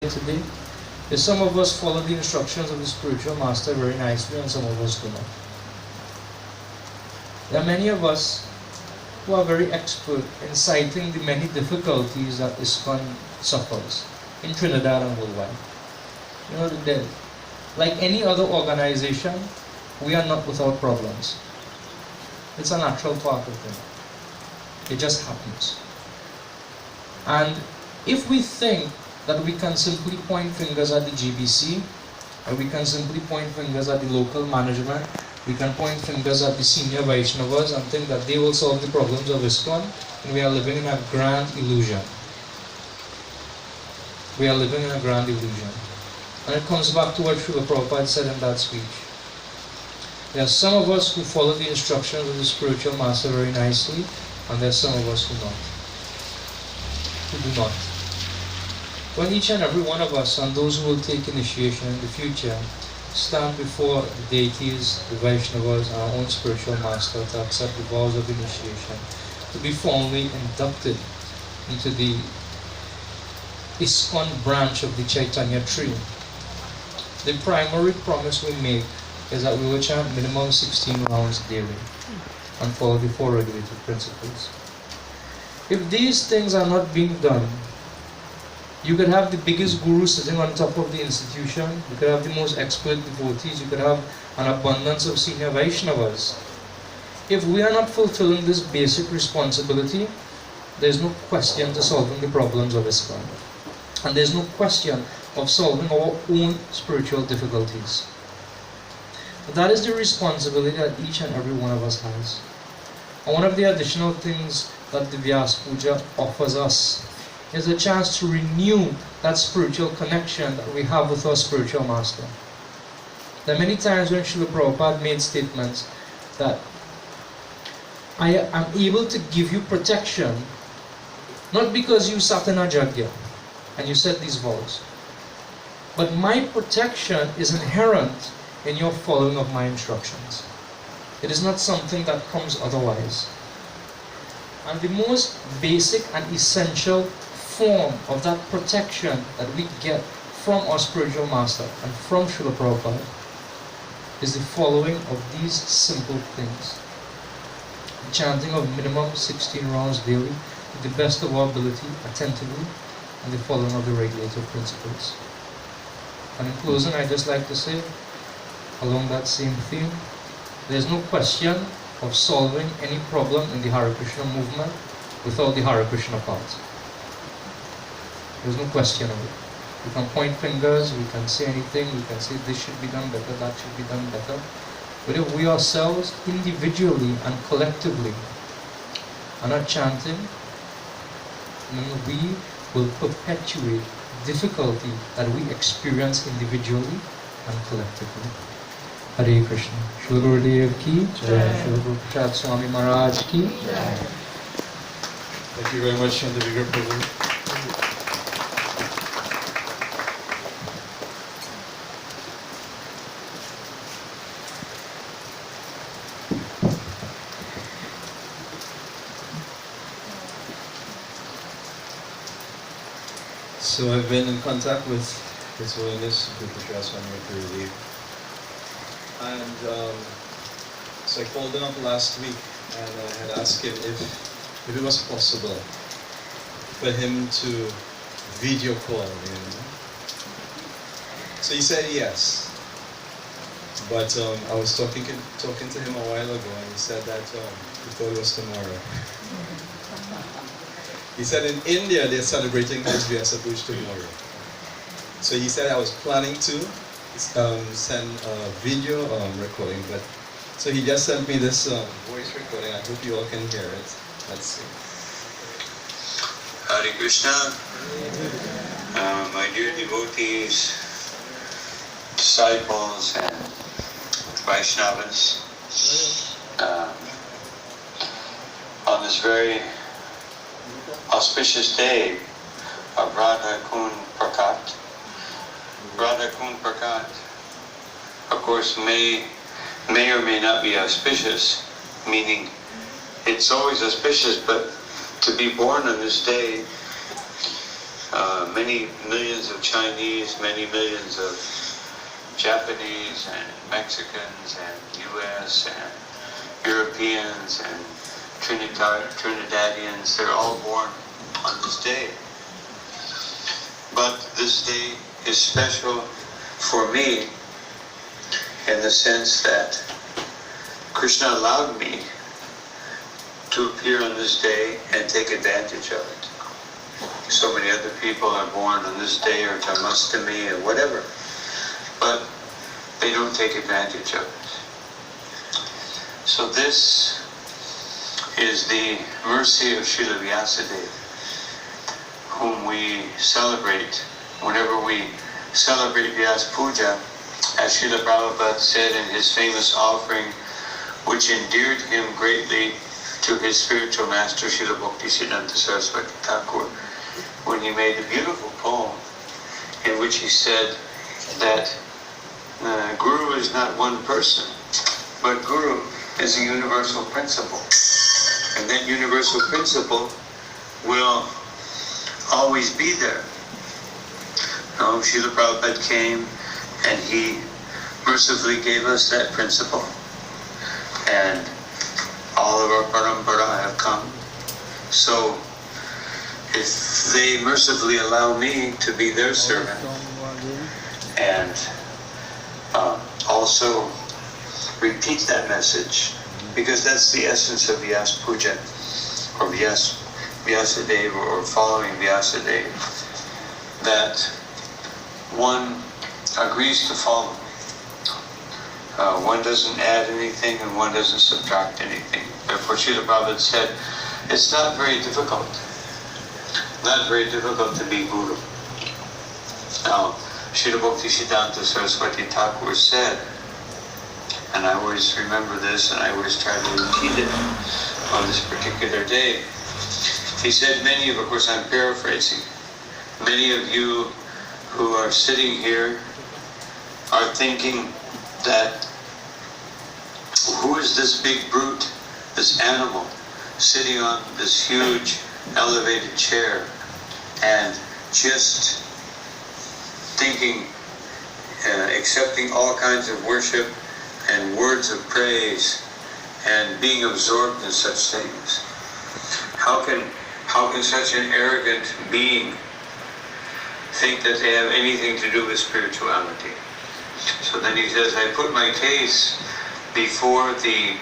today is some of us follow the instructions of the spiritual master very nicely and some of us do not. There are many of us who are very expert in citing the many difficulties that ISKCON suffers in Trinidad and worldwide. You know, like any other organization, we are not without problems. It's a natural part of it. It just happens. And if we think that we can simply point fingers at the GBC, or we can simply point fingers at the local management, we can point fingers at the senior Vaishnavas and think that they will solve the problems of ISKCON, and we are living in a grand illusion. We are living in a grand illusion. And it comes back to what Srila Prabhupada said in that speech. There are some of us who follow the instructions of the spiritual master very nicely, and there are some of us who do not. When each and every one of us, and those who will take initiation in the future, stand before the deities, the Vaishnavas, and our own spiritual master to accept the vows of initiation, to be formally inducted into the ISKCON branch of the Chaitanya tree, the primary promise we make is that we will chant minimum 16 rounds daily and follow the 4 regulative principles. If these things are not being done, you could have the biggest guru sitting on top of the institution, you could have the most expert devotees, you could have an abundance of senior Vaishnavas. If we are not fulfilling this basic responsibility, there is no question to solving the problems of ISKCON. And there is no question of solving our own spiritual difficulties. That is the responsibility that each and every one of us has. And one of the additional things that the vyasapuja offers us is a chance to renew that spiritual connection that we have with our spiritual master. There are many times when Srila Prabhupada made statements that I am able to give you protection not because you sat in a jagya and you said these vows, but my protection is inherent in your following of my instructions. It is not something that comes otherwise. And the most basic and essential form of that protection that we get from our spiritual master and from Srila Prabhupada is the following of these simple things. The chanting of minimum 16 rounds daily to the best of our ability, attentively, and the following of the regulative principles. And in closing, I'd just like to say, along that same theme, there's no question of solving any problem in the Hare Krishna movement without the Hare Krishna part. There's no question of it. We can point fingers, we can say anything, we can say this should be done better, that should be done better. But if we ourselves, individually and collectively, are not chanting, then we will perpetuate difficulty that we experience individually and collectively. Hare Krishna. Srila Gurudev ki jai. Srila Guruprasad Swami Maharaj ki jai. Thank you very much, Shantavigraha Prabhu. So I've been in contact with His Holiness Guruprasad Swami Gurudev. And so I called him up last week and I had asked him if it was possible for him to video call me. So he said yes. But I was talking to him a while ago and he said that he thought it was tomorrow. He said in India they're celebrating his vyasapuja tomorrow. So he said I was planning to send a video recording, but so he just sent me this voice recording. I hope you all can hear it. Let's see. Hare Krishna, my dear devotees, disciples, and Vaishnavas, on this very auspicious day of Radha Kund Prakat. Radha Kund Prakat, of course, may or may not be auspicious, meaning it's always auspicious, but to be born on this day many millions of Chinese, many millions of Japanese and Mexicans and US and Europeans and Trinidadians, they're all born on this day. But this day is special for me in the sense that Krishna allowed me to appear on this day and take advantage of it. So many other people are born on this day or Janmashtami or whatever, but they don't take advantage of it. So this is the mercy of Srila Vyasadeva, whom we celebrate whenever we celebrate vyasapuja, as Srila Prabhupada said in his famous offering, which endeared him greatly to his spiritual master, Srila Bhaktisiddhanta Saraswati Thakur, when he made a beautiful poem in which he said that Guru is not one person, but Guru is a universal principle. And that universal principle will always be there. No, Srila Prabhupada came and he mercifully gave us that principle. And all of our parampara have come. So if they mercifully allow me to be their servant and also repeat that message, because that's the essence of vyasapuja, or Vyasadeva, or following Vyasadeva, that one agrees to follow. One doesn't add anything and one doesn't subtract anything. Therefore, Srila Prabhupada said, it's not very difficult to be Guru. Now, Srila Bhaktisiddhanta Saraswati Thakur said, and I always remember this and I always try to repeat it on this particular day. He said, of course I'm paraphrasing, many of you who are sitting here are thinking that, who is this big brute, this animal, sitting on this huge elevated chair and just thinking, accepting all kinds of worship and words of praise and being absorbed in such things? How can such an arrogant being think that they have anything to do with spirituality? So then he says, I put my case before the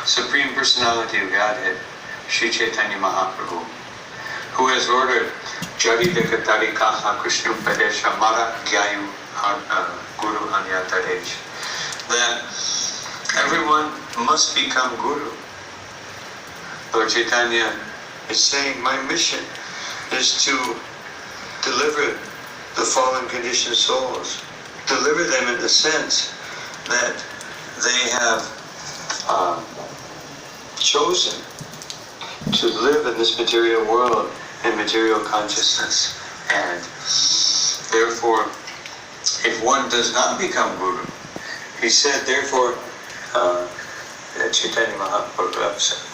Supreme Personality of Godhead, Sri Chaitanya Mahaprabhu, who has ordered Jaridekatarikaha Krishna Padesha Mara Gyayu Guru Anyataresh, that everyone must become Guru. Lord Chaitanya is saying, my mission is to deliver the fallen conditioned souls, deliver them in the sense that they have chosen to live in this material world, in material consciousness. And therefore, if one does not become Guru, he said, therefore, Chaitanya Mahaprabhu,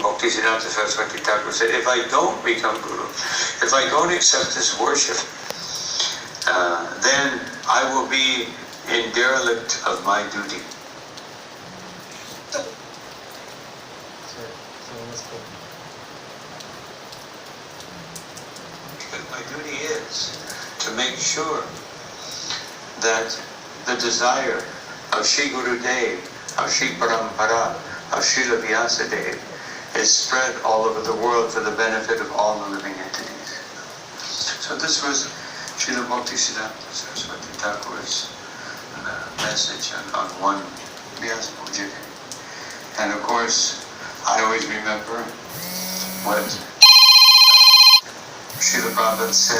Bhaktisiddhanta Saraswati Thakur said, if I don't become Guru, if I don't accept this worship, then I will be in derelict of my duty. But my duty is to make sure that the desire of Sri Gurudev, of Sri Parampara, of Srila Vyasadeva is spread all over the world for the benefit of all the living entities. So this was Srila Bhaktisiddhanta Saraswati Thakur's message on one Vyasapuja day. And of course, I always remember what Srila Prabhupada said.